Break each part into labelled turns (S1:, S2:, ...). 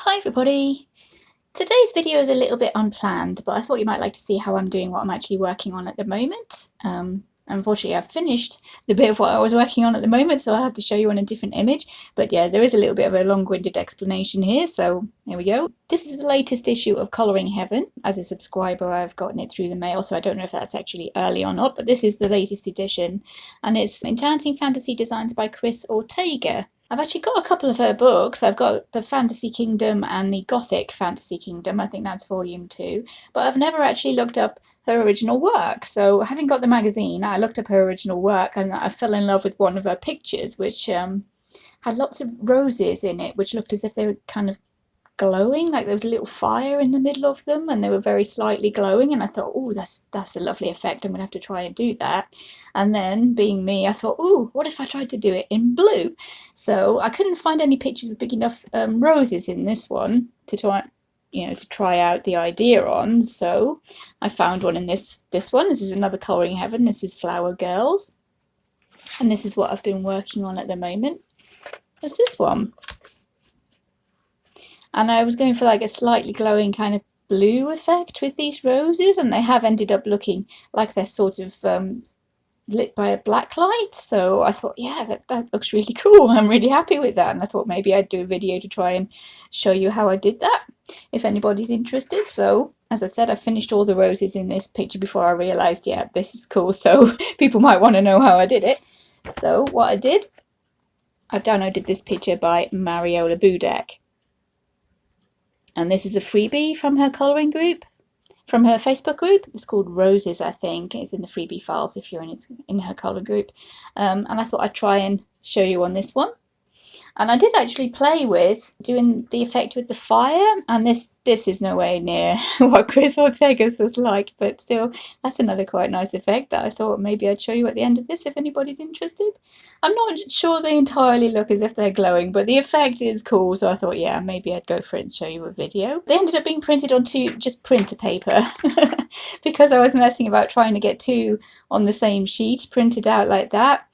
S1: Hi everybody! Today's video is a little bit unplanned, but I thought you might like to see how I'm doing what I'm actually working on at the moment. Unfortunately, I've finished the bit of what I was working on at the moment, so I have to show you on a different image. But yeah, there is a little bit of a long-winded explanation here, so there we go. This is the latest issue of Colouring Heaven. As a subscriber, I've gotten it through the mail, so I don't know if that's actually early or not, but this is the latest edition, and it's Enchanting Fantasy Designs by Chris Ortega. I've actually got a couple of her books. I've got the Fantasy Kingdom and the Gothic Fantasy Kingdom. I think that's volume 2. But I've never actually looked up her original work. So having got the magazine, I looked up her original work and I fell in love with one of her pictures, which had lots of roses in it, which looked as if they were kind of glowing, like there was a little fire in the middle of them and they were very slightly glowing, and I thought, oh, that's a lovely effect, I'm gonna have to try and do that. And then, being me, I thought, oh, what if I tried to do it in blue? So I couldn't find any pictures with big enough roses in this one to try out the idea on, so I found one in this one. This is another Colouring Heaven. This is Flower Girls, and this is what I've been working on at the moment. There's this one. And I was going for like a slightly glowing kind of blue effect with these roses, and they have ended up looking like they're sort of lit by a black light. So I thought, yeah, that looks really cool. I'm really happy with that. And I thought maybe I'd do a video to try and show you how I did that, if anybody's interested. So as I said, I finished all the roses in this picture before I realised, yeah, this is cool. So people might want to know how I did it. So what I did, I've downloaded this picture by Mariola Budek. And this is a freebie from her colouring group, from her Facebook group. It's called Roses, I think. It's in the freebie files if you're in her colour group. And I thought I'd try and show you on this one. And I did actually play with doing the effect with the fire, and this is no way near what Chris Ortega's was like, but still, that's another quite nice effect that I thought maybe I'd show you at the end of this if anybody's interested. I'm not sure they entirely look as if they're glowing, but the effect is cool, so I thought, yeah, maybe I'd go for it and show you a video. They ended up being printed onto just printer paper because I was messing about trying to get two on the same sheet printed out like that.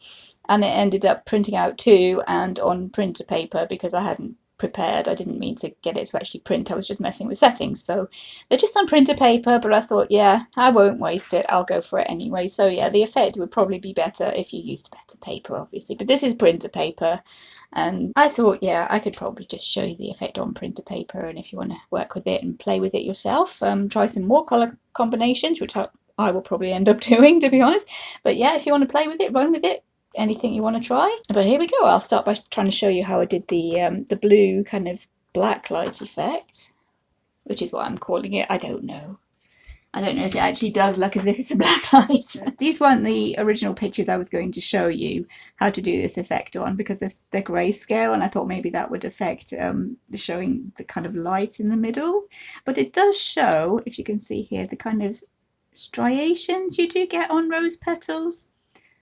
S1: And it ended up printing out two and on printer paper because I hadn't prepared. I didn't mean to get it to actually print. I was just messing with settings. So they're just on printer paper, but I thought, yeah, I won't waste it. I'll go for it anyway. So yeah, the effect would probably be better if you used better paper, obviously. But this is printer paper. And I thought, yeah, I could probably just show you the effect on printer paper. And if you want to work with it and play with it yourself, try some more colour combinations, which I will probably end up doing, to be honest. But yeah, if you want to play with it, run with it. Anything you want to try. But here we go. I'll start by trying to show you how I did the blue kind of black light effect, which is what I'm calling it. I don't know if it actually does look as if it's a black light. These weren't the original pictures I was going to show you how to do this effect on, because they're grayscale, and I thought maybe that would affect showing the kind of light in the middle. But it does show, if you can see here, the kind of striations you do get on rose petals.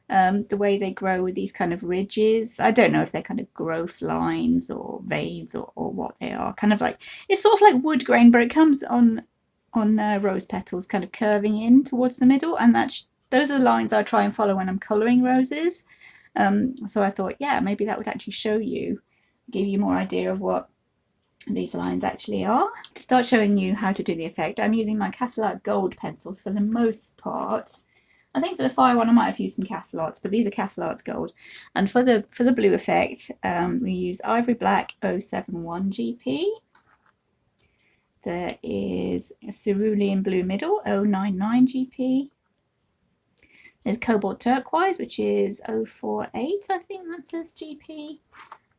S1: The way they grow with these kind of ridges. I don't know if they're kind of growth lines or veins or what they are. Kind of like, it's sort of like wood grain, but it comes on rose petals kind of curving in towards the middle, and those are the lines I try and follow when I'm colouring roses. So I thought, yeah, maybe that would actually show you, give you more idea of what these lines actually are. To start showing you how to do the effect, I'm using my Castle Art Gold pencils for the most part. I think for the fire one I might have used some Castle Arts, but these are Castle Arts Gold. And for the blue effect, we use Ivory Black 071 GP. There is a cerulean blue middle 099 GP. There's cobalt turquoise, which is 048, I think that says GP.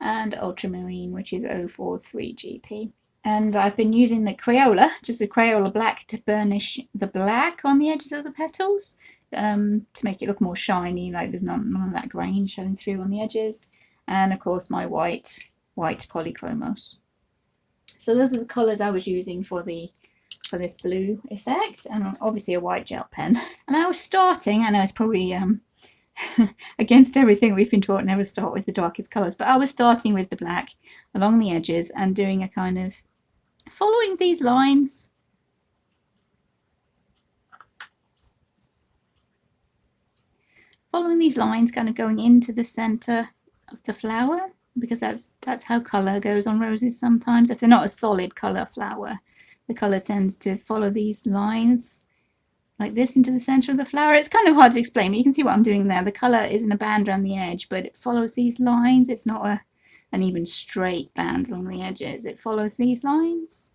S1: And ultramarine, which is 043 GP. And I've been using the Crayola, just a Crayola black, to burnish the black on the edges of the petals. To make it look more shiny, like there's none of that grain showing through on the edges. And of course my white Polychromos. So those are the colours I was using for this blue effect, and obviously a white gel pen. And I was starting, I know it's probably against everything we've been taught, never start with the darkest colours, but I was starting with the black along the edges and doing a kind of following these lines. Following these lines, kind of going into the centre of the flower. because that's how colour goes on roses sometimes. If they're not a solid colour flower, the colour tends to follow these lines like this into the centre of the flower. It's kind of hard to explain, but you can see what I'm doing there. The colour isn't a band around the edge, but it follows these lines. It's not an even straight band along the edges. It follows these lines.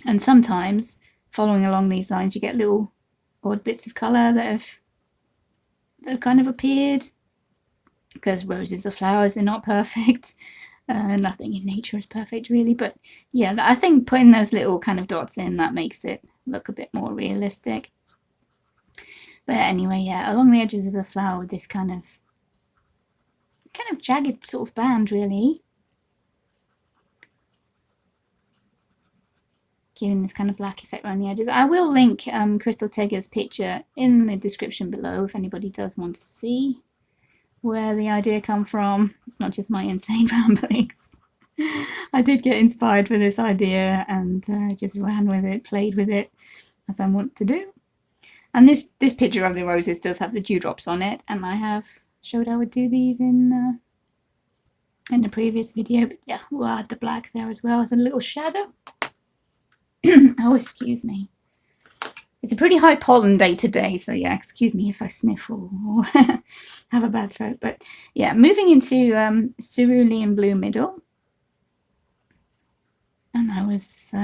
S1: And sometimes, following along these lines, you get little odd bits of colour that have kind of appeared. Because roses are flowers, they're not perfect. Nothing in nature is perfect, really. But yeah, I think putting those little kind of dots in, that makes it look a bit more realistic. But anyway, yeah, along the edges of the flower with this kind of jagged sort of band, really. Giving this kind of black effect around the edges. I will link Crystal Tega's picture in the description below if anybody does want to see where the idea come from. It's not just my insane ramblings. I did get inspired for this idea and just ran with it, played with it, as I want to do. And this picture of the roses does have the dewdrops on it, and I have showed I would do these in the previous video. But yeah, we'll add the black there as well as a little shadow. Oh, excuse me. It's a pretty high pollen day today, so yeah, excuse me if I sniffle or have a bad throat. But yeah, moving into cerulean blue middle. And I was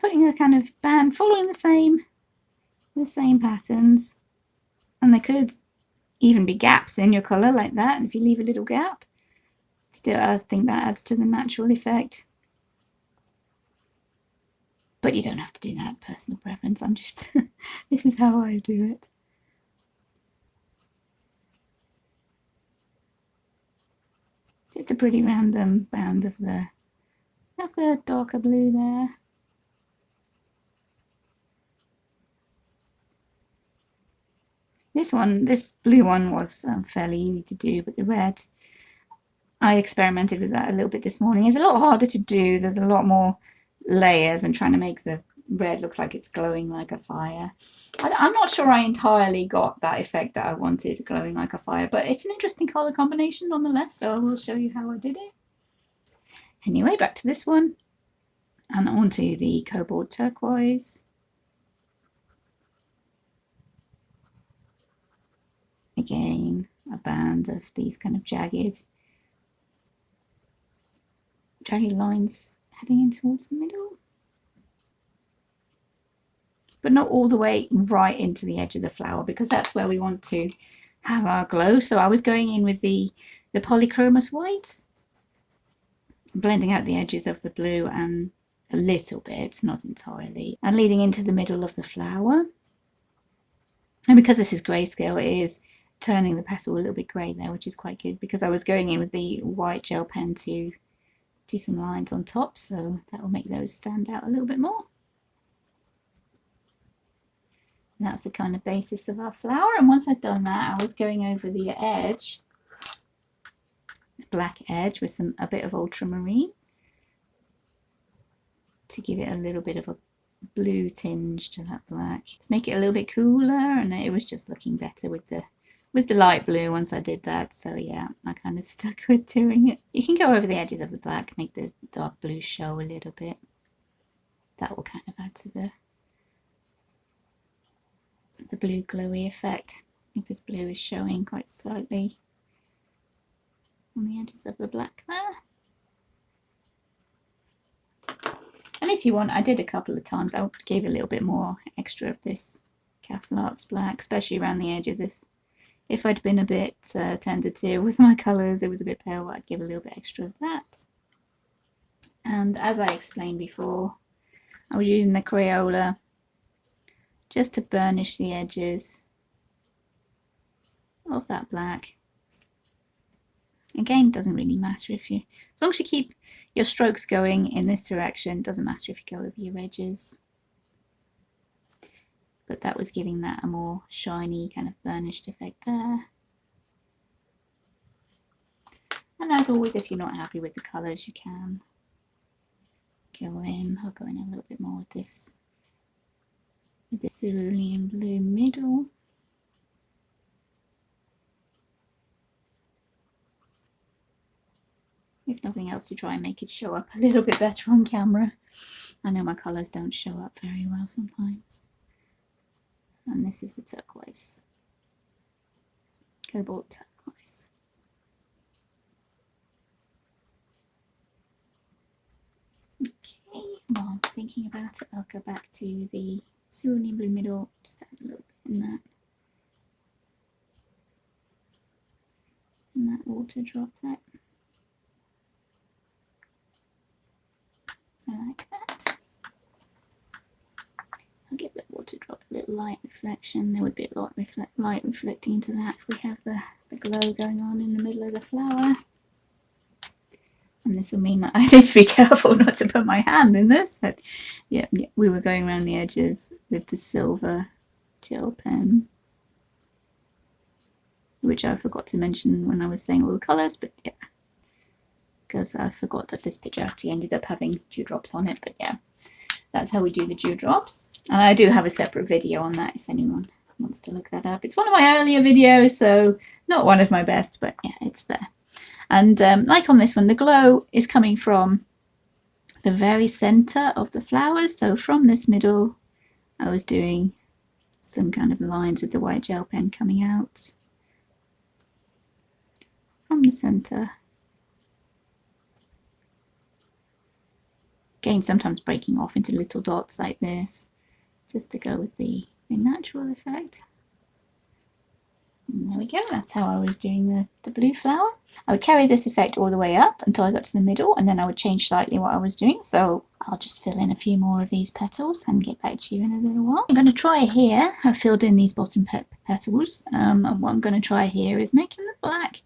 S1: putting a kind of band following the same patterns. And there could even be gaps in your colour like that. And if you leave a little gap, still I think that adds to the natural effect. But you don't have to do that, personal preference. I'm just, this is how I do it. Just a pretty random band of the darker blue there. This blue one was fairly easy to do, but the red, I experimented with that a little bit this morning. It's a lot harder to do. There's a lot more layers and trying to make the red look like it's glowing like a fire. I'm not sure I entirely got that effect that I wanted, glowing like a fire, but it's an interesting colour combination nonetheless, so I will show you how I did it. Anyway, back to this one, and onto the cobalt turquoise. Again, a band of these kind of jagged lines heading in towards the middle, but not all the way right into the edge of the flower, because that's where we want to have our glow. So I was going in with the Polychromos white, blending out the edges of the blue and a little bit, not entirely, and leading into the middle of the flower. And because this is grayscale, it is turning the petal a little bit grey there, which is quite good, because I was going in with the white gel pen to do some lines on top, so that will make those stand out a little bit more. And that's the kind of basis of our flower. And once I'd done that, I was going over the edge, the black edge, with a bit of ultramarine to give it a little bit of a blue tinge to that black, to make it a little bit cooler. And it was just looking better with the light blue once I did that. So yeah, I kind of stuck with doing it. You can go over the edges of the black, make the dark blue show a little bit. That will kind of add to the blue glowy effect. I think this blue is showing quite slightly on the edges of the black there. And if you want, I did a couple of times, I gave a little bit more extra of this Castle Arts black, especially around the edges. If I'd been a bit tentative with my colours, it was a bit pale, I'd give a little bit extra of that. And as I explained before, I was using the Crayola just to burnish the edges of that black. Again, doesn't really matter as long as you keep your strokes going in this direction, doesn't matter if you go over your edges. But that was giving that a more shiny kind of burnished effect there. And as always, if you're not happy with the colours, you can go in. I'll go in a little bit more with this cerulean blue middle. if nothing else, to try and make it show up a little bit better on camera. I know my colours don't show up very well sometimes. And this is the turquoise, cobalt turquoise. Okay, while I'm thinking about it, I'll go back to the cerulean blue middle, just add a little bit in that water droplet. I like that. I'll give the water drop a little light reflection. There would be a lot of light reflecting into that if we have the glow going on in the middle of the flower. And this will mean that I need to be careful not to put my hand in this. But yeah, we were going around the edges with the silver gel pen, which I forgot to mention when I was saying all the colours, but yeah, because I forgot that this picture actually ended up having dewdrops on it. But yeah, that's how we do the dewdrops. And I do have a separate video on that if anyone wants to look that up. It's one of my earlier videos, so not one of my best, but yeah, it's there. And like on this one, the glow is coming from the very centre of the flowers. So from this middle, I was doing some kind of lines with the white gel pen coming out from the centre. Again, sometimes breaking off into little dots like this, just to go with the natural effect. And there we go, that's how I was doing the blue flower. I would carry this effect all the way up until I got to the middle, and then I would change slightly what I was doing. So I'll just fill in a few more of these petals and get back to you in a little while. I'm going to try here, I've filled in these bottom petals, and what I'm going to try here is making the black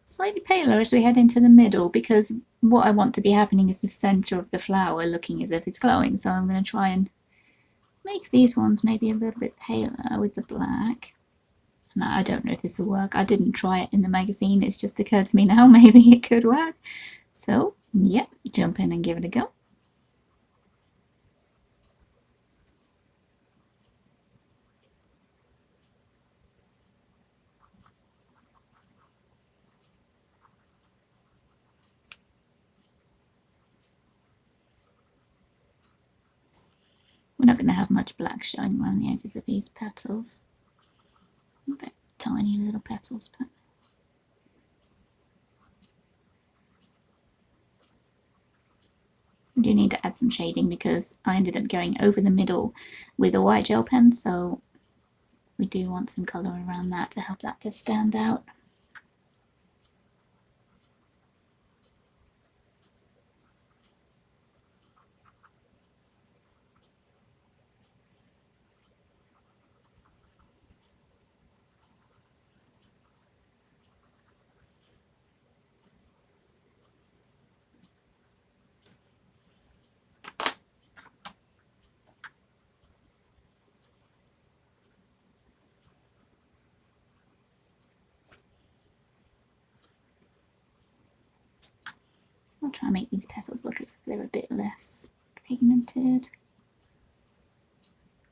S1: slightly paler as we head into the middle, because what I want to be happening is the centre of the flower looking as if it's glowing. So I'm going to try and make these ones maybe a little bit paler with the black. No, I don't know if this will work. I didn't try it in the magazine. It's just occurred to me now, maybe it could work. So, yeah, jump in and give it a go. We're not going to have much black showing around the edges of these petals. A bit tiny little petals, but I do need to add some shading because I ended up going over the middle with a white gel pen, so we do want some colour around that to help that to stand out. I'll try and make these petals look as if they're a bit less pigmented.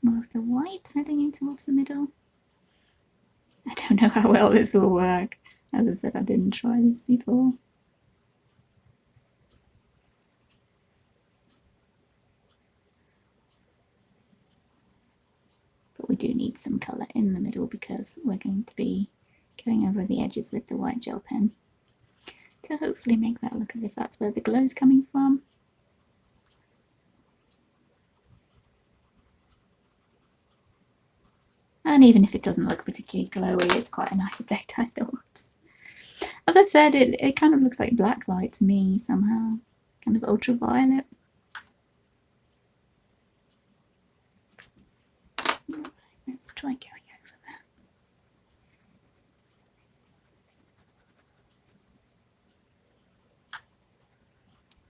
S1: More of the white heading in towards the middle. I don't know how well this will work. As I've said, I didn't try this before. But we do need some colour in the middle because we're going to be going over the edges with the white gel pen to hopefully make that look as if that's where the glow's coming from. And even if it doesn't look particularly glowy, it's quite a nice effect, I thought. As I've said, it kind of looks like black light to me somehow, kind of ultraviolet. Let's try going over that.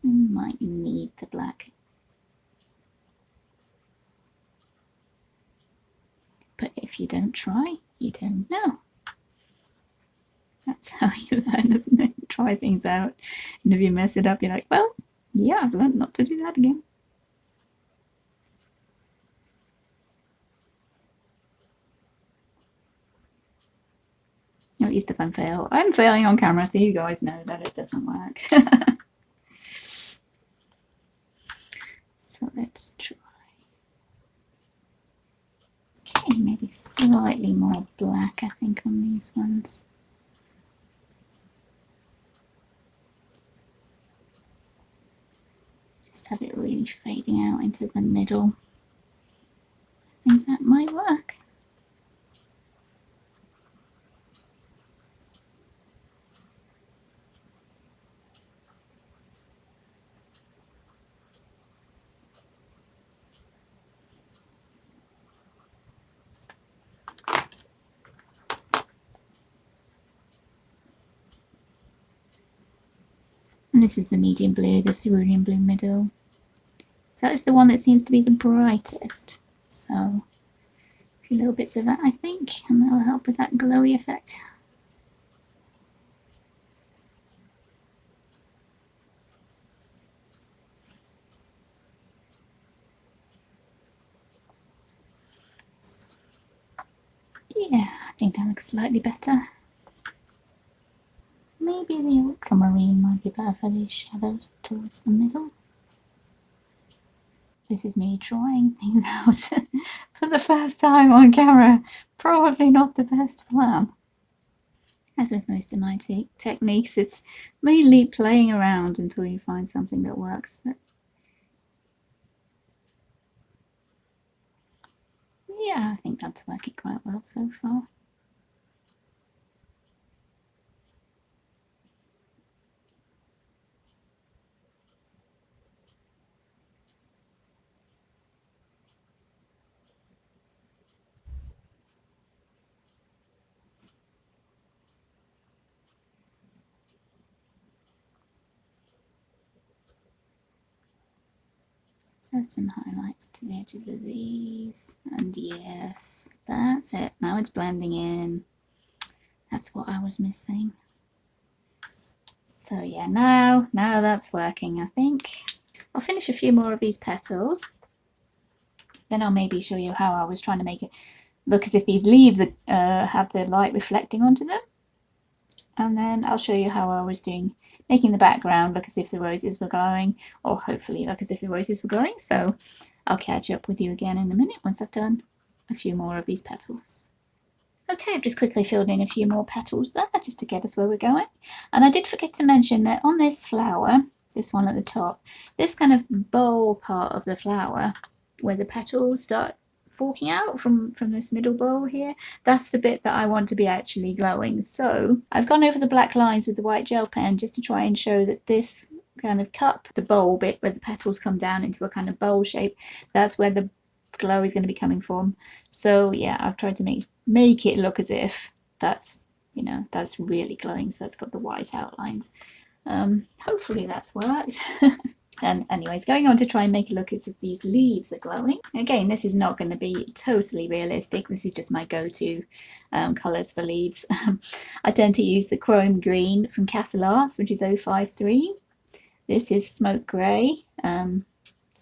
S1: We might need the black. But if you don't try, you don't know. That's how you learn, isn't it? You try things out, and if you mess it up, you're like, well, yeah, I've learned not to do that again. At least if I'm failing on camera, so you guys know that it doesn't work. So let's try. Okay, maybe slightly more black, I think, on these ones. Just have it really fading out into the middle. I think that might work. And this is the medium blue, the cerulean blue middle. So that is the one that seems to be the brightest. So a few little bits of that, I think, and that will help with that glowy effect. Yeah, I think that looks slightly better. Maybe the ultramarine might be better for these shadows towards the middle. This is me trying things out for the first time on camera. Probably not the best plan. As with most of my techniques, it's mainly playing around until you find something that works. But yeah, I think that's working quite well so far. Add some highlights to the edges of these, and yes, that's it. Now it's blending in. That's what I was missing. So yeah, now that's working, I think. I'll finish a few more of these petals, then I'll maybe show you how I was trying to make it look as if these leaves have the light reflecting onto them. And then I'll show you how I was making the background look as if the roses were glowing, or hopefully look as if the roses were glowing. So I'll catch up with you again in a minute once I've done a few more of these petals. Okay, I've just quickly filled in a few more petals there just to get us where we're going. And I did forget to mention that on this flower, this one at the top, this kind of bowl part of the flower where the petals start forking out from this middle bowl here, that's the bit that I want to be actually glowing. So I've gone over the black lines with the white gel pen just to try and show that this kind of cup, the bowl bit where the petals come down into a kind of bowl shape, that's where the glow is going to be coming from. So yeah, I've tried to make it look as if that's, you know, that's really glowing, so it's got the white outlines. Hopefully that's worked. And anyways, going on to try and make it look as if these leaves are glowing. Again, this is not going to be totally realistic. This is just my go-to colours for leaves. I tend to use the chrome green from Castle Arts, which is 053. This is smoke grey from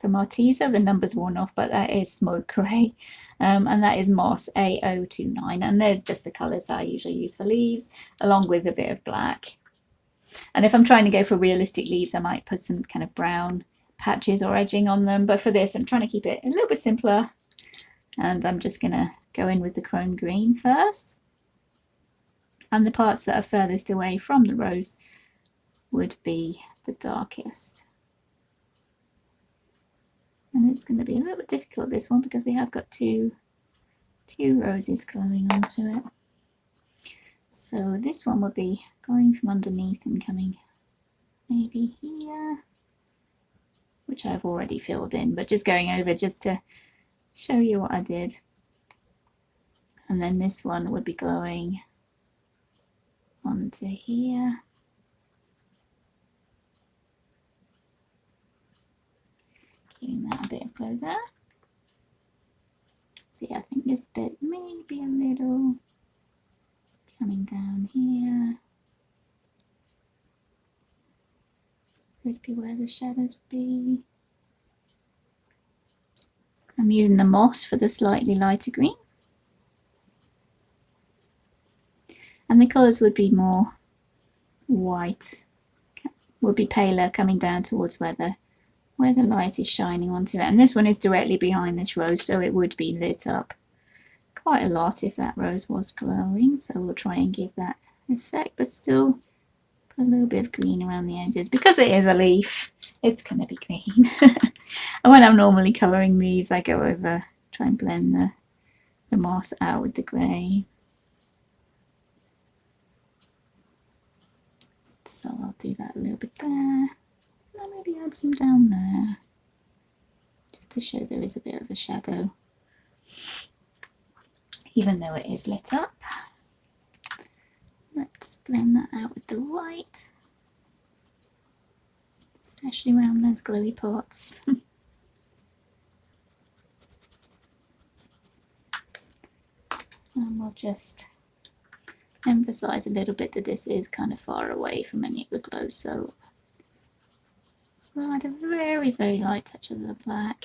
S1: Arteza. The number's worn off, but that is smoke grey. And that is moss A029. And they're just the colours that I usually use for leaves, along with a bit of black. And if I'm trying to go for realistic leaves, I might put some kind of brown patches or edging on them. But for this, I'm trying to keep it a little bit simpler. And I'm just going to go in with the chrome green first. And the parts that are furthest away from the rose would be the darkest. And it's going to be a little bit difficult, this one, because we have got two roses glowing onto it. So this one would be going from underneath and coming maybe here, which I've already filled in, but just going over just to show you what I did. And then this one would be glowing onto here. Giving that a bit of glow there. See, I think this bit may be a little coming down here. Could be where the shadows be. I'm using the moss for the slightly lighter green. and the colours would be more white, would be paler coming down towards where the light is shining onto it. And this one is directly behind this rose, so it would be lit up quite a lot if that rose was glowing. So we'll try and give that effect, but still put a little bit of green around the edges. Because it is a leaf, it's going to be green. And when I'm normally colouring leaves, I go over, try and blend the moss out with the grey. So I'll do that a little bit there, and maybe add some down there, just to show there is a bit of a shadow, even though it is lit up. Let's blend that out with the white, especially around those glowy parts. And we'll just emphasize a little bit that this is kind of far away from any of the glow, so we'll add a very, very light touch of the black.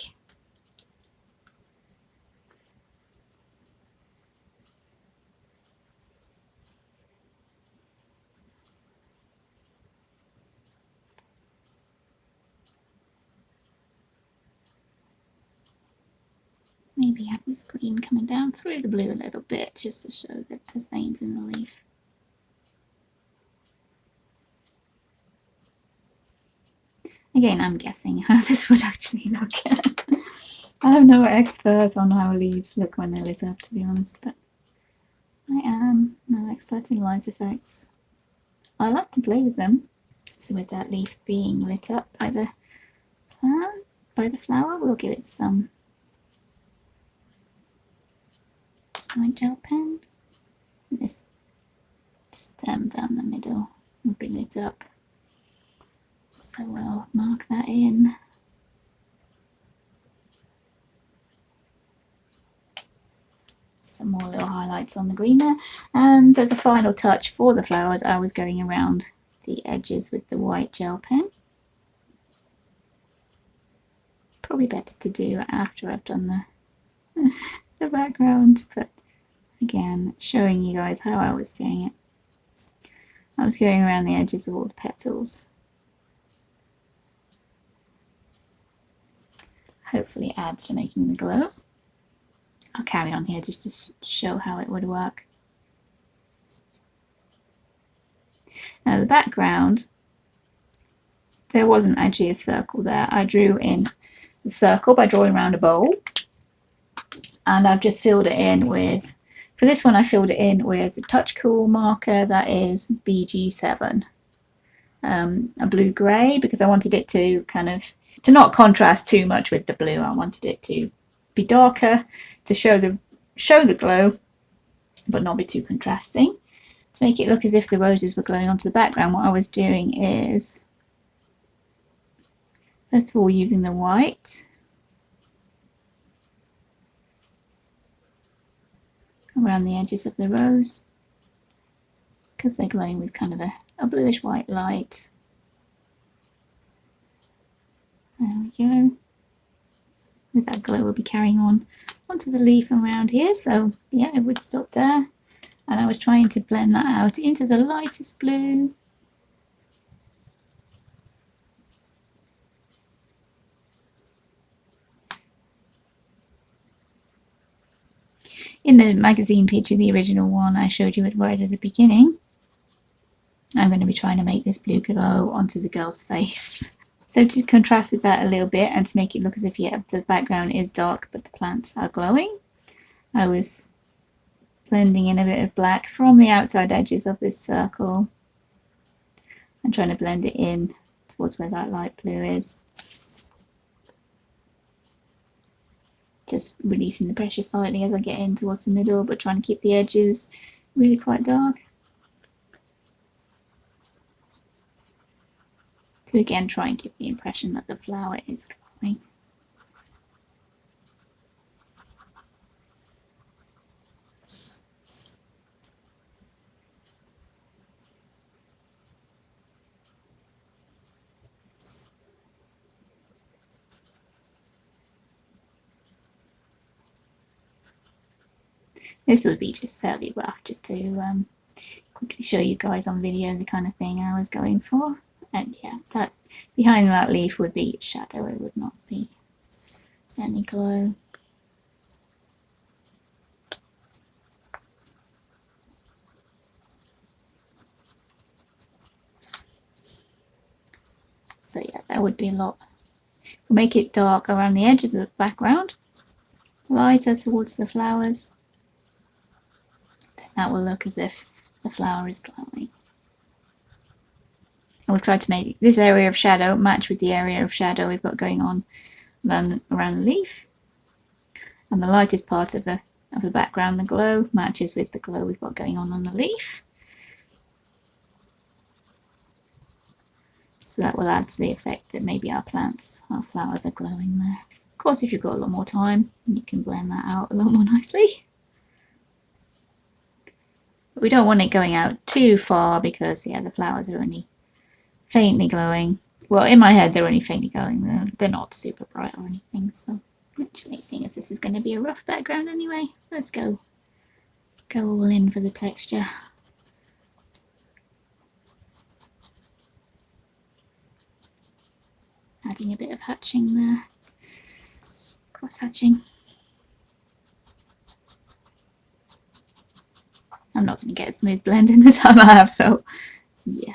S1: Maybe have this green coming down through the blue a little bit, just to show that there's veins in the leaf. Again, I'm guessing how this would actually look. I'm no expert on how leaves look when they're lit up, to be honest, but I am no expert in light effects. I like to play with them. So with that leaf being lit up by the plant, by the flower, we'll give it some white gel pen. This stem down the middle will be lit up, so we'll mark that in. Some more little highlights on the green there, and as a final touch for the flowers, I was going around the edges with the white gel pen. Probably better to do after I've done the background, but again, showing you guys how I was doing it. I was going around the edges of all the petals. Hopefully it adds to making the glow. I'll carry on here just to show how it would work. Now the background, there wasn't actually a circle there. I drew in the circle by drawing around a bowl, and I've just filled it in with, for this one I filled it in with a Touch Cool marker that is BG7, a blue-grey, because I wanted it to kind of, to not contrast too much with the blue. I wanted it to be darker to show the glow, but not be too contrasting. To make it look as if the roses were glowing onto the background, what I was doing is, first of all, using the white around the edges of the rose, because they're glowing with kind of a bluish white light. There we go. With that glow, we'll be carrying on onto the leaf around here, so yeah, it would stop there. And I was trying to blend that out into the lightest blue. In the magazine picture, the original one I showed you right at the beginning, I'm going to be trying to make this blue glow onto the girl's face. So to contrast with that a little bit and to make it look as if, yeah, the background is dark but the plants are glowing, I was blending in a bit of black from the outside edges of this circle and trying to blend it in towards where that light blue is. Just releasing the pressure slightly as I get in towards the middle, but trying to keep the edges really quite dark. To again try and give the impression that the flower is glowing. This would be just fairly rough, just to quickly show you guys on video the kind of thing I was going for. And yeah, that behind that leaf would be shadow, it would not be any glow. So yeah, that would be a lot. We'll make it dark around the edges of the background, lighter towards the flowers. That will look as if the flower is glowing. And we'll try to make this area of shadow match with the area of shadow we've got going on around the leaf. And the lightest part of the background, the glow, matches with the glow we've got going on the leaf. So that will add to the effect that maybe our flowers are glowing there. Of course, if you've got a lot more time, you can blend that out a lot more nicely. But we don't want it going out too far because, yeah, the flowers are only faintly glowing. Well, in my head, they're only faintly glowing. They're not super bright or anything. So, actually, seeing as this is going to be a rough background anyway, let's go all in for the texture. Adding a bit of hatching there, cross hatching. I'm not going to get a smooth blend in the time I have, so yeah.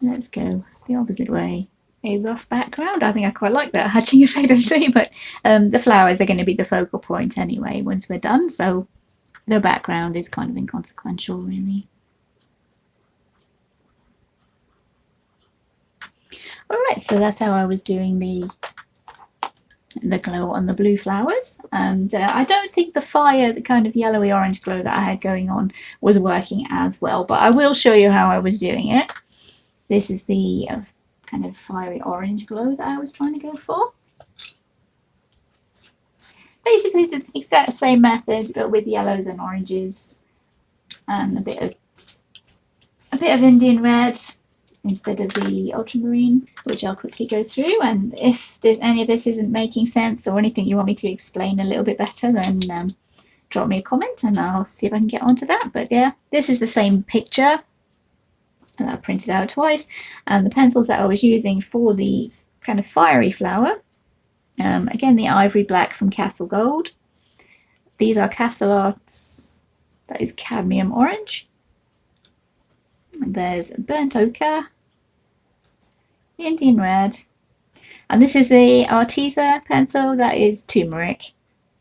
S1: Let's go the opposite way. A rough background. I think I quite like that hatching effect actually, but the flowers are going to be the focal point anyway once we're done, so the background is kind of inconsequential really. Alright, so that's how I was doing the glow on the blue flowers, and I don't think the fire, the kind of yellowy orange glow that I had going on was working as well, but I will show you how I was doing it. This is the kind of fiery orange glow that I was trying to go for. Basically the exact same method but with yellows and oranges and a bit of Indian red instead of the ultramarine, which I'll quickly go through, and if any of this isn't making sense or anything you want me to explain a little bit better, then drop me a comment and I'll see if I can get onto that. But yeah, this is the same picture that I printed out twice, and the pencils that I was using for the kind of fiery flower, again the Ivory Black from Castle Gold. These are Castle Arts, that is cadmium orange. And there's burnt ochre, Indian red, and this is a Arteza pencil, that is turmeric.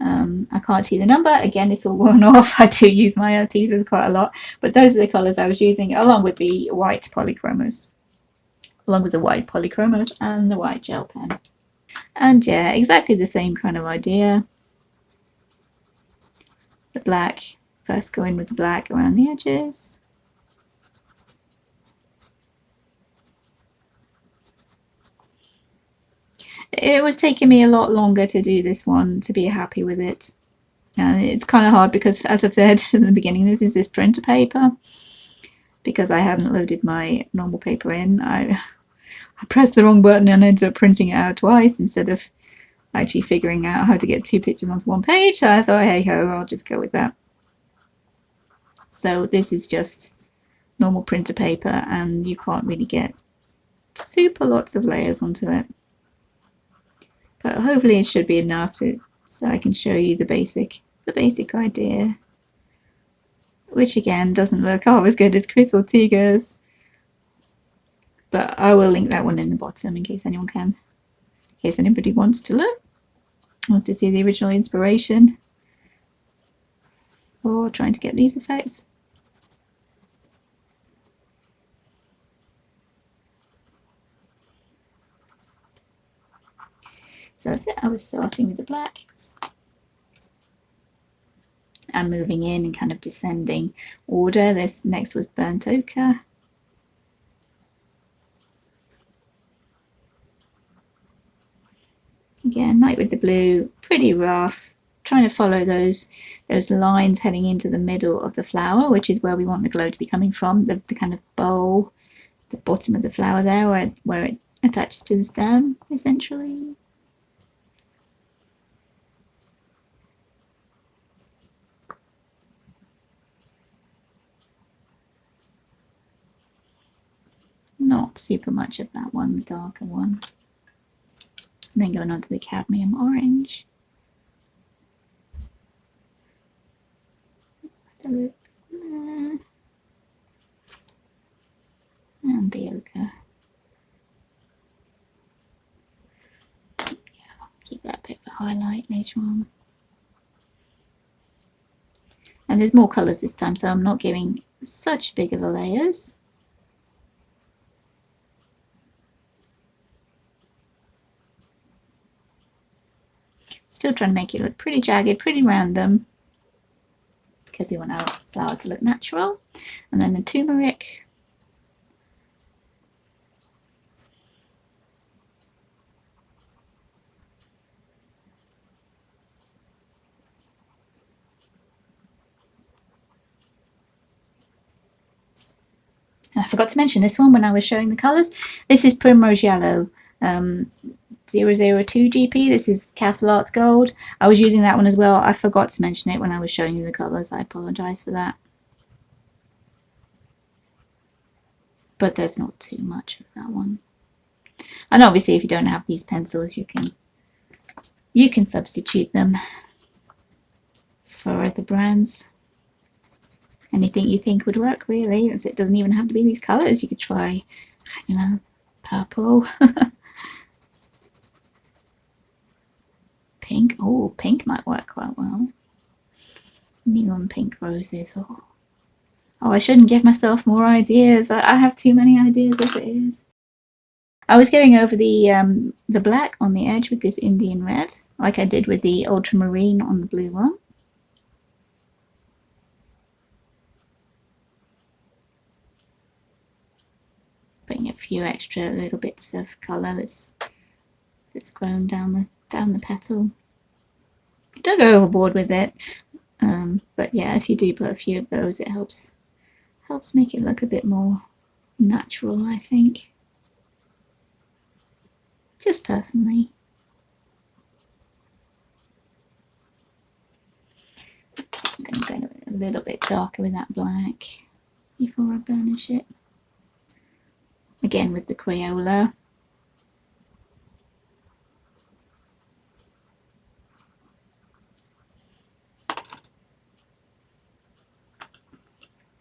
S1: I can't see the number, again it's all worn off. I do use my Artezas quite a lot, but those are the colours I was using along with the white Polychromos. And the white gel pen. And yeah, exactly the same kind of idea. The black, first go in with the black around the edges. It was taking me a lot longer to do this one to be happy with it. And it's kind of hard because, as I've said in the beginning, this is printer paper. Because I haven't loaded my normal paper in, I pressed the wrong button and ended up printing it out twice instead of actually figuring out how to get 2 pictures onto one page. So I thought, hey ho, I'll just go with that. So this is just normal printer paper and you can't really get super lots of layers onto it. But hopefully it should be enough so I can show you the basic idea, which again doesn't look half as good as Chris Ortega's, but I will link that one in the bottom in case anybody wants to see the original inspiration for trying to get these effects. So that's it. I was starting with the black and moving in and kind of descending order. This next was burnt ochre. Again, like with the blue, pretty rough. Trying to follow those lines heading into the middle of the flower, which is where we want the glow to be coming from. The kind of bowl, the bottom of the flower there, where it attaches to the stem, essentially. not super much of that one, the darker one. And then going on to the cadmium orange. And the ochre. Yeah, keep that bit for highlight later on. And there's more colours this time, so I'm not giving such big of a layers. Still trying to make it look pretty jagged, pretty random, because we want our flower to look natural. And then the turmeric. And I forgot to mention this one when I was showing the colours. This is Primrose Yellow, 002 GP. This is Castle Arts Gold. I was using that one as well. I forgot to mention it when I was showing you the colours. I apologise for that. But there's not too much of that one. And obviously if you don't have these pencils, you can substitute them for other brands. Anything you think would work, really. It doesn't even have to be these colours. You could try, you know, purple. Pink. Oh, pink might work quite well. Neon pink roses. Oh, I shouldn't give myself more ideas. I have too many ideas as it is. I was going over the black on the edge with this Indian red, like I did with the ultramarine on the blue one. Putting a few extra little bits of colour that's grown down the petal. Don't go overboard with it, but yeah, if you do put a few of those, it helps make it look a bit more natural, I think. Just personally. I'm going to go a little bit darker with that black before I burnish it. Again with the Crayola.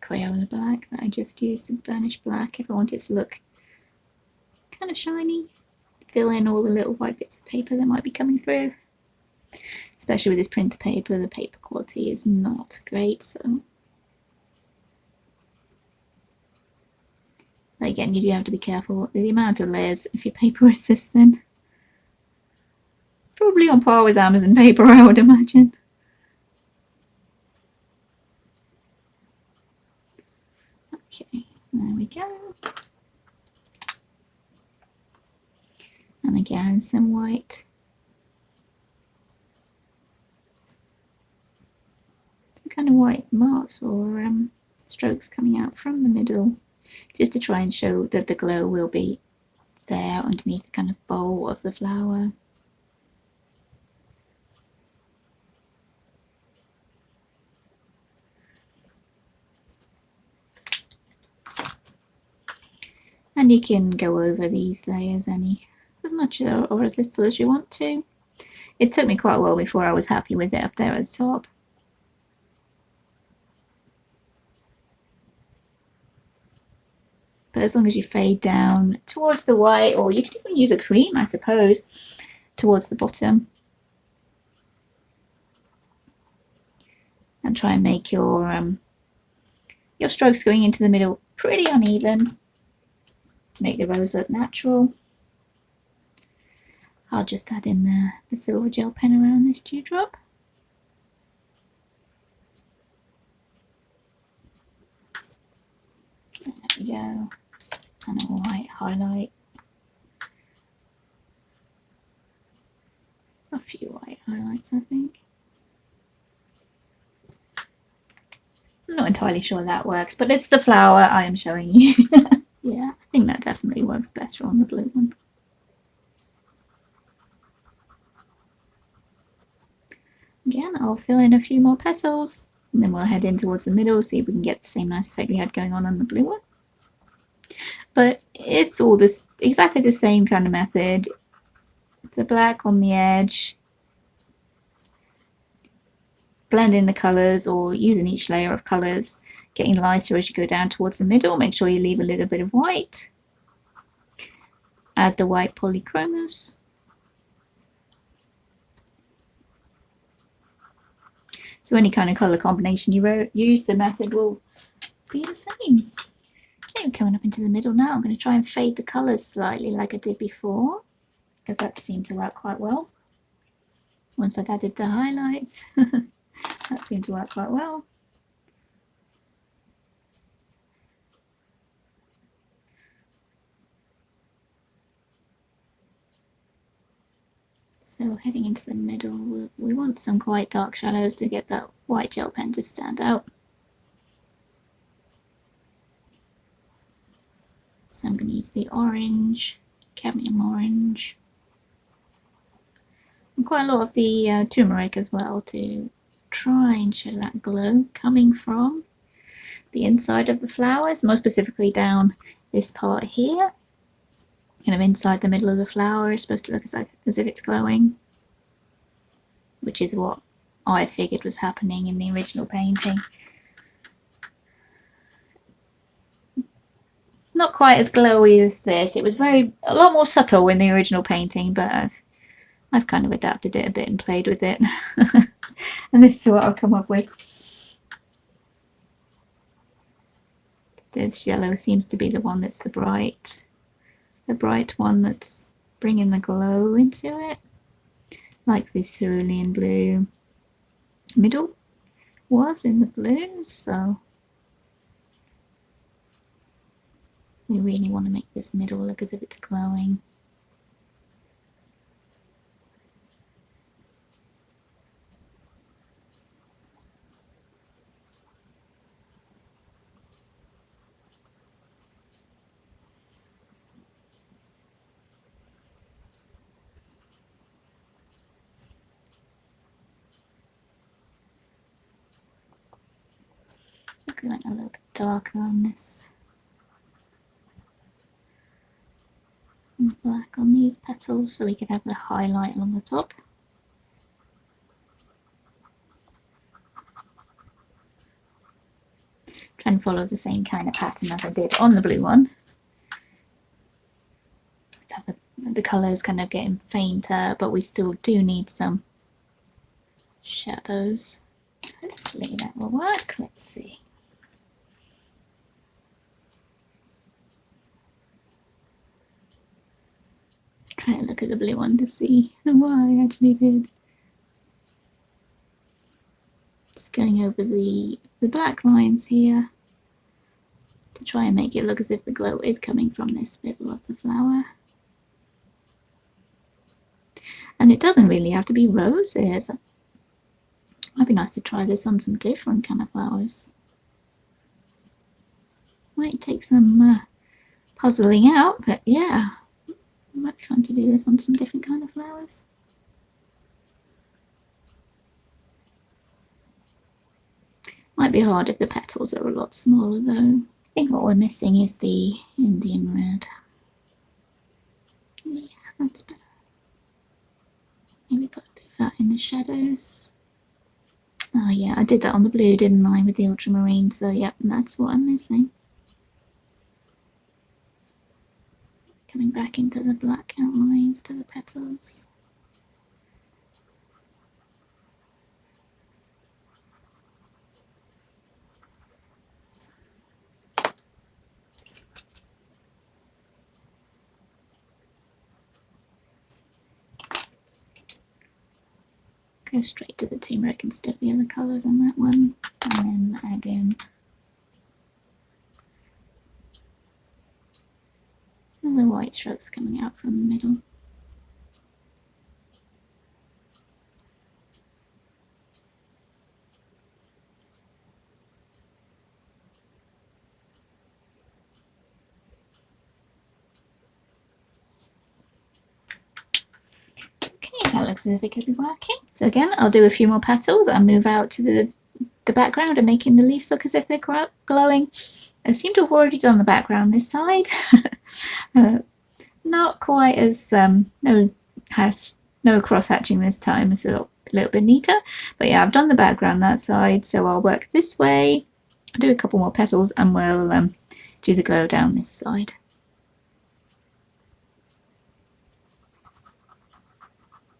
S1: Crayola black that I just used to burnish black if I want it to look kind of shiny. Fill in all the little white bits of paper that might be coming through. Especially with this printer paper, the paper quality is not great, so. But again, you do have to be careful with the amount of layers if your paper is this thin. Probably on par with Amazon paper, I would imagine. Okay, there we go. And again, some white. Some kind of white marks or strokes coming out from the middle, just to try and show that the glow will be there underneath the kind of bowl of the flower. And you can go over these layers as much or as little as you want to. It took me quite a while before I was happy with it up there at the top. But as long as you fade down towards the white, or you could even use a cream, I suppose, towards the bottom. And try and make your strokes going into the middle pretty uneven to make the rose look natural. I'll just add in the silver gel pen around this dewdrop. There we go. And a white highlight. A few white highlights, I think. I'm not entirely sure that works, but it's the flower I am showing you. Yeah, I think that definitely works better on the blue one. Again, I'll fill in a few more petals, and then we'll head in towards the middle, see if we can get the same nice effect we had going on the blue one. But it's all this exactly the same kind of method. The black on the edge, blend in the colours or using each layer of colours, getting lighter as you go down towards the middle. Make sure you leave a little bit of white. Add the white Polychromos. So any kind of colour combination you use, the method will be the same. Okay, we're coming up into the middle now. I'm going to try and fade the colours slightly like I did before, because that seemed to work quite well. Once I've added the highlights, that seemed to work quite well. So heading into the middle, we want some quite dark shadows to get that white gel pen to stand out. So I'm going to use the orange, cadmium orange, and quite a lot of the turmeric as well to try and show that glow coming from the inside of the flowers, more specifically down this part here. Kind of inside the middle of the flower is supposed to look as if it's glowing, which is what I figured was happening in the original painting. Not quite as glowy as this. It was a lot more subtle in the original painting, but I've kind of adapted it a bit and played with it. And this is what I've come up with. This yellow seems to be the one that's the bright one that's bringing the glow into it, like this cerulean blue middle was in the blue. So we really want to make this middle look as if it's glowing. Going a little bit darker on this. And black on these petals so we could have the highlight along the top. Try and follow the same kind of pattern as I did on the blue one. The colours kind of getting fainter, but we still do need some shadows. Hopefully that will work. Let's see. Try and look at the blue one to see what I actually did. Just going over the black lines here to try and make it look as if the glow is coming from this middle of the flower. And it doesn't really have to be roses. It might be nice to try this on some different kind of flowers. Might take some puzzling out, but yeah. I might be fun to do this on some different kind of flowers. Might be hard if the petals are a lot smaller though. I think what we're missing is the Indian red. Yeah, that's better. Maybe put that in the shadows. Oh yeah, I did that on the blue, didn't I, with the ultramarine, so yep, that's what I'm missing. Coming back into the black outlines to the petals. Go straight to the turmeric instead of the other colours on that one, and then add in some of the white strokes coming out from the middle. That looks as if it could be working. So again, I'll do a few more petals and move out to the background and making the leaves look as if they're glowing. I seem to have already done the background this side. Not quite as no cross hatching this time. It's a little bit neater. But yeah, I've done the background that side, so I'll work this way, do a couple more petals, and we'll do the glow down this side.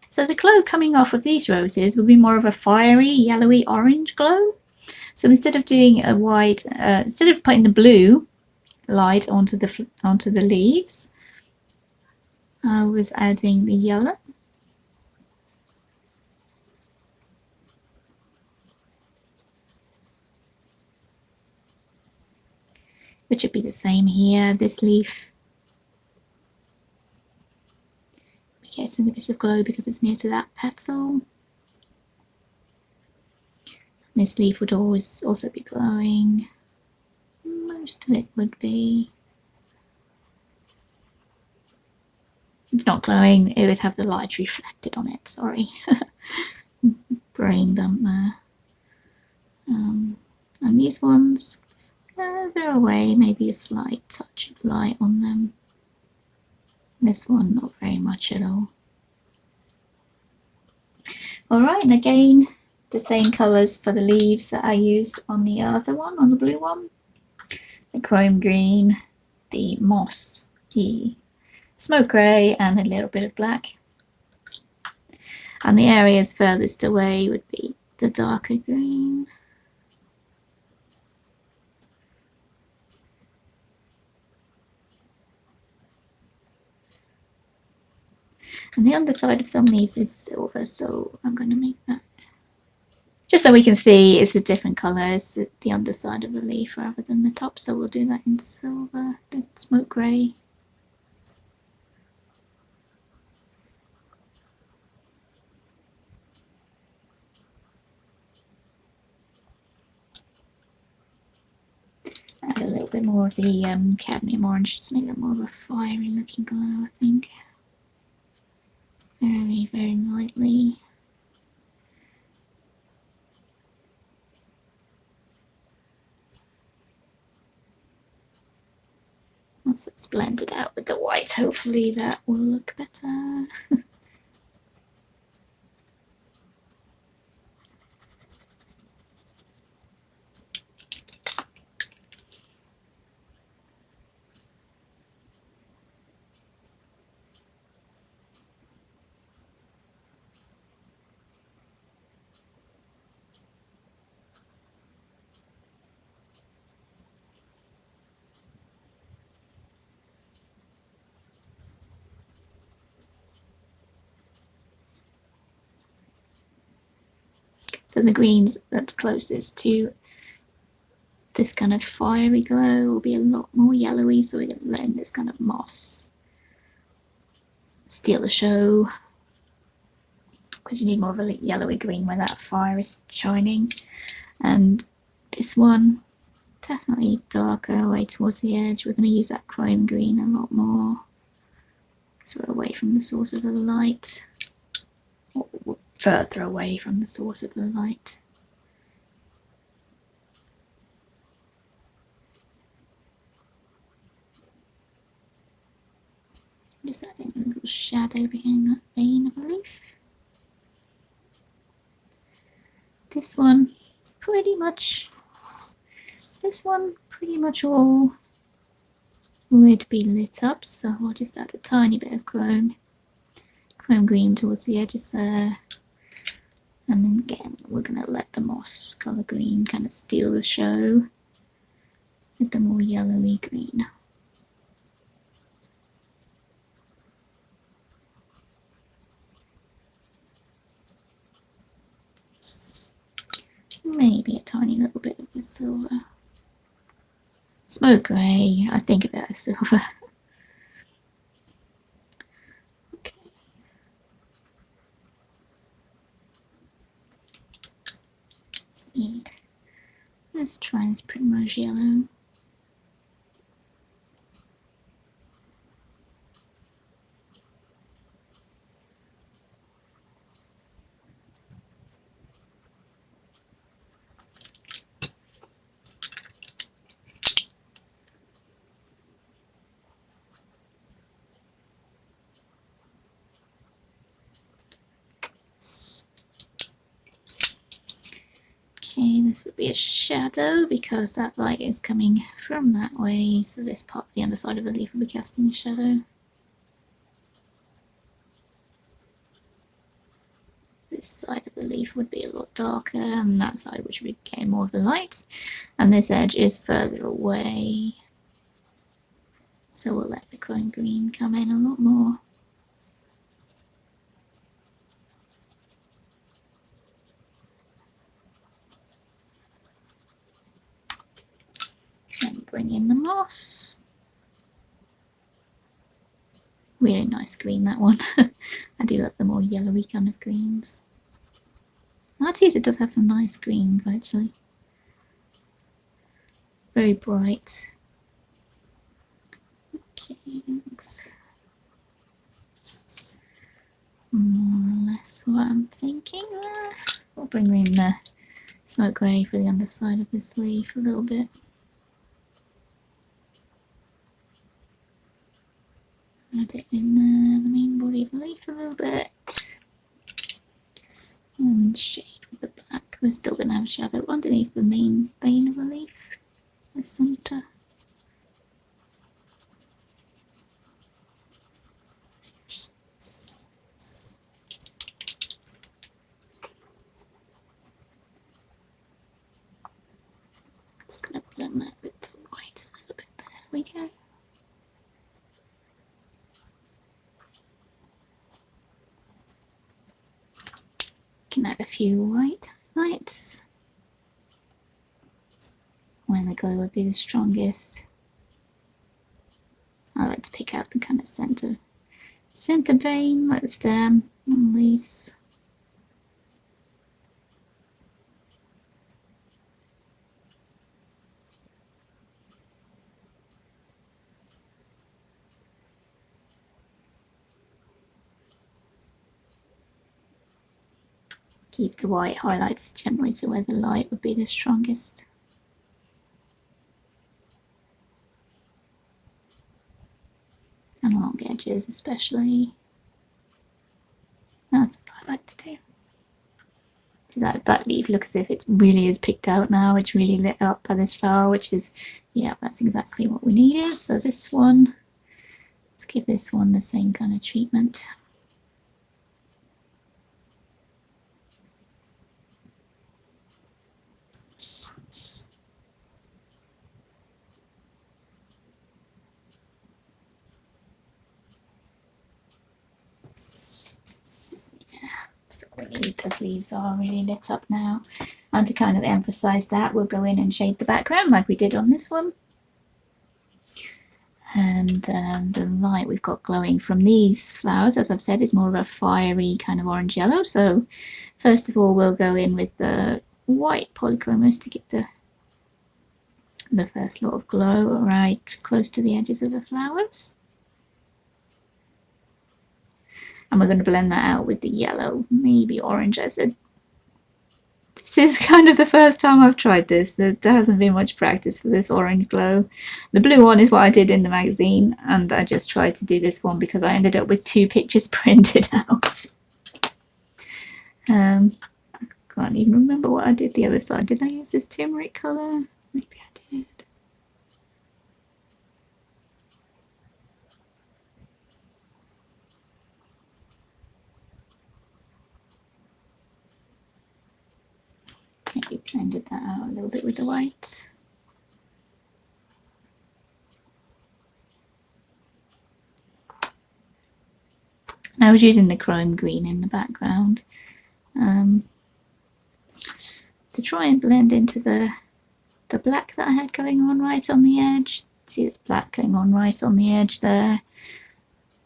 S1: So the glow coming off of these roses will be more of a fiery, yellowy orange glow. So instead of doing a white, instead of putting the blue light onto the leaves, I was adding the yellow. Which would be the same here. This leaf getting a bit of glow because it's near to that petal. This leaf would also be glowing. Most of it would be. It's not glowing, it would have the light reflected on it, sorry. Brain dump there. And these ones, they're away, maybe a slight touch of light on them. This one, not very much at all. Alright, and again, the same colours for the leaves that I used on the other one, on the blue one. The chrome green, the moss, the smoke grey, and a little bit of black. And the areas furthest away would be the darker green. And the underside of some leaves is silver, so I'm going to make that. Just so we can see it's a different colour, it's the underside of the leaf rather than the top, so we'll do that in silver, the smoke grey. Add a little bit more of the cadmium orange to make it more of a fiery looking glow, I think. Very, very lightly. Once it's blended out with the white, hopefully that will look better. So the greens that's closest to this kind of fiery glow will be a lot more yellowy, so we're going to blend this kind of moss. Steal the show, because you need more of a yellowy green where that fire is shining. And this one, definitely darker away towards the edge. We're going to use that chrome green a lot more, because we're away from the source of the light. Or further away from the source of the light. Just adding a little shadow behind that vein of a leaf. This one pretty much all would be lit up, so I'll just add a tiny bit of chrome green towards the edges there. And then again, we're going to let the moss colour green kind of steal the show with the more yellowy green. Maybe a tiny little bit of the silver. Smoke grey, I think of it as silver. Okay. Let's try this primrose yellow. this would be a shadow because that light is coming from that way, so this part, the underside of the leaf, will be casting a shadow. This side of the leaf would be a lot darker, and that side which would be getting more of the light, and this edge is further away, so we'll let the chrome green come in a lot more. Then bring in the moss. Really nice green, that one. I do love the more yellowy kind of greens. Arteza does have some nice greens actually. Very bright. Okay, looks more or less what I'm thinking there. We'll bring in the smoke grey for the underside of this leaf a little bit. Add it in the main body of the leaf a little bit. And shade with the black. We're still going to have shadow underneath the main vein of the leaf, the centre. Just going to blend that with the white a little bit. There we go. Can add a few white highlights when the glow would be the strongest. I like to pick out the kind of centre vein, like the stem and leaves. Keep the white highlights generally to where the light would be the strongest. And along the edges especially. That's what I like to do. So that leaf looks as if it really is picked out now. It's really lit up by this flower, which is, yeah, that's exactly what we needed. So this one, let's give this one the same kind of treatment. Those leaves are really lit up now, and to kind of emphasize that, we'll go in and shade the background like we did on this one. And the light we've got glowing from these flowers, as I've said, is more of a fiery kind of orange yellow. So first of all, we'll go in with the white Polychromos to get the first lot of glow right close to the edges of the flowers. And we're going to blend that out with the yellow, maybe orange. I said, this is kind of the first time I've tried this. There hasn't been much practice for this orange glow. The blue one is what I did in the magazine, and I just tried to do this one because I ended up with 2 pictures printed out. I can't even remember what I did the other side. Did I use this turmeric colour? Maybe I did. Maybe blended that out a little bit with the white. I was using the chrome green in the background to try and blend into the black that I had going on right on the edge. See, it's black going on right on the edge there,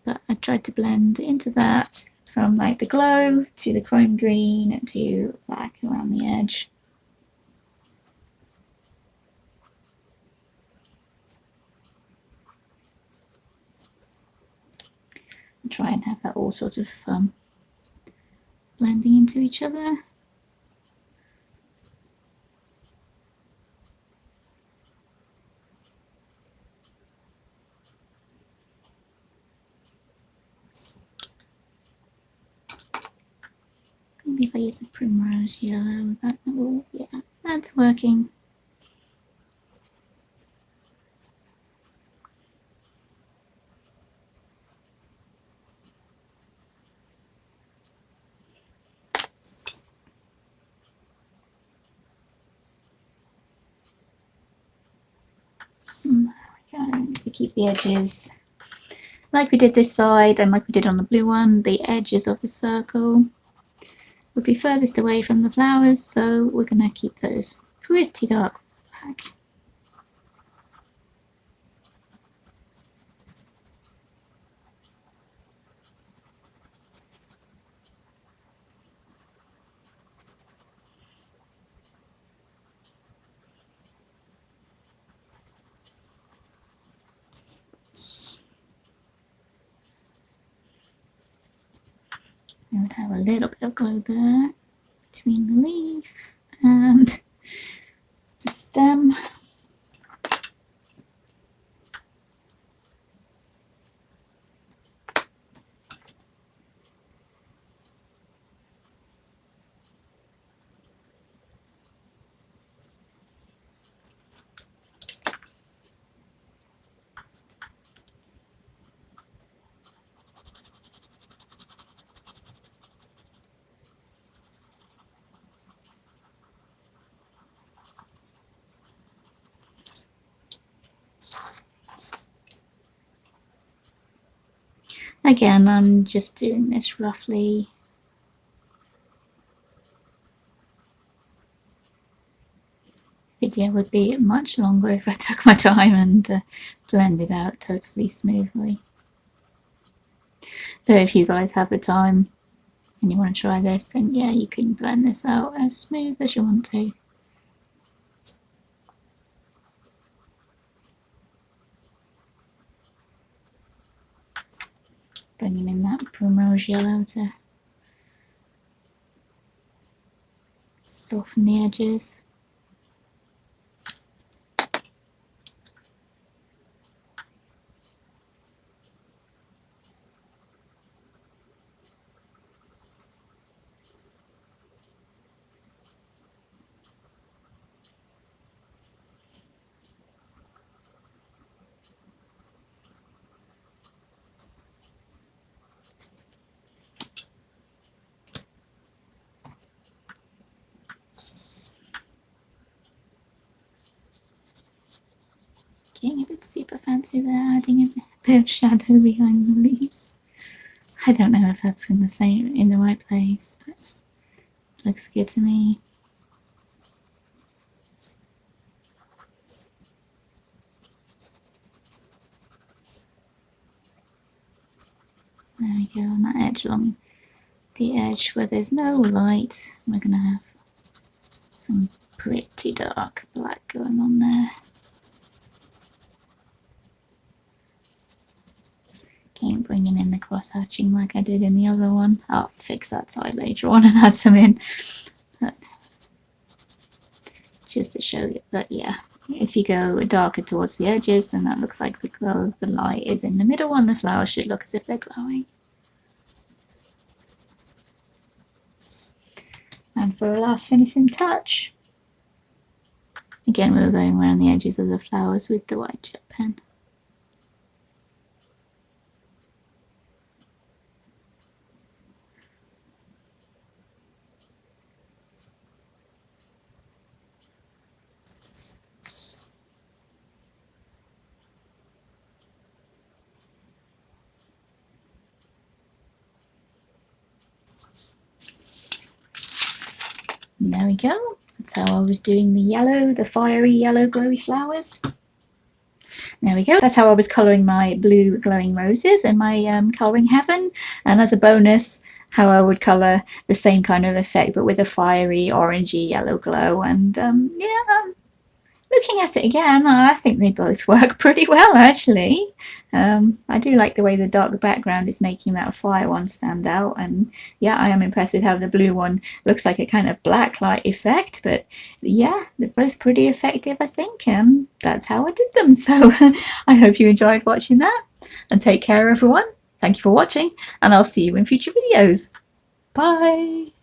S1: but I tried to blend into that from like the glow to the chrome green to black around the edge. And try and have that all sort of blending into each other. Maybe if I use the primrose yellow, that will, yeah, That's working. We keep the edges like we did this side and like we did on the blue one. The edges of the circle would be furthest away from the flowers, so we're going to keep those pretty dark black. I would have a little bit of glow there between the leaf and the stem. Again, I'm just doing this roughly. Video would be much longer if I took my time and blended out totally smoothly. Though if you guys have the time and you want to try this, then yeah, you can blend this out as smooth as you want to. Bringing in that primrose yellow to soften the edges. Getting a bit super fancy there, adding a bit of shadow behind the leaves. I don't know if that's in the right place, but it looks good to me. There we go, on that edge, along the edge where there's no light, we're going to have some pretty dark black going on there. Again, bringing in the cross hatching like I did in the other one. I'll fix that side later on and add some in. But just to show you that, yeah, if you go darker towards the edges, then that looks like the glow of the light is in the middle, and the flowers should look as if they're glowing. And for a last finishing touch, again, we were going around the edges of the flowers with the white jet pen. And there we go. That's how I was doing the yellow, the fiery yellow glowy flowers. There we go. That's how I was colouring my blue glowing roses in my colouring heaven. And as a bonus, how I would colour the same kind of effect, but with a fiery orangey yellow glow. And yeah, looking at it again, I think they both work pretty well, actually. I do like the way the dark background is making that fire one stand out, and yeah, I am impressed with how the blue one looks like a kind of black light effect, but yeah, they're both pretty effective, I think, and that's how I did them. So I hope you enjoyed watching that, and take care, everyone. Thank you for watching, and I'll see you in future videos. Bye!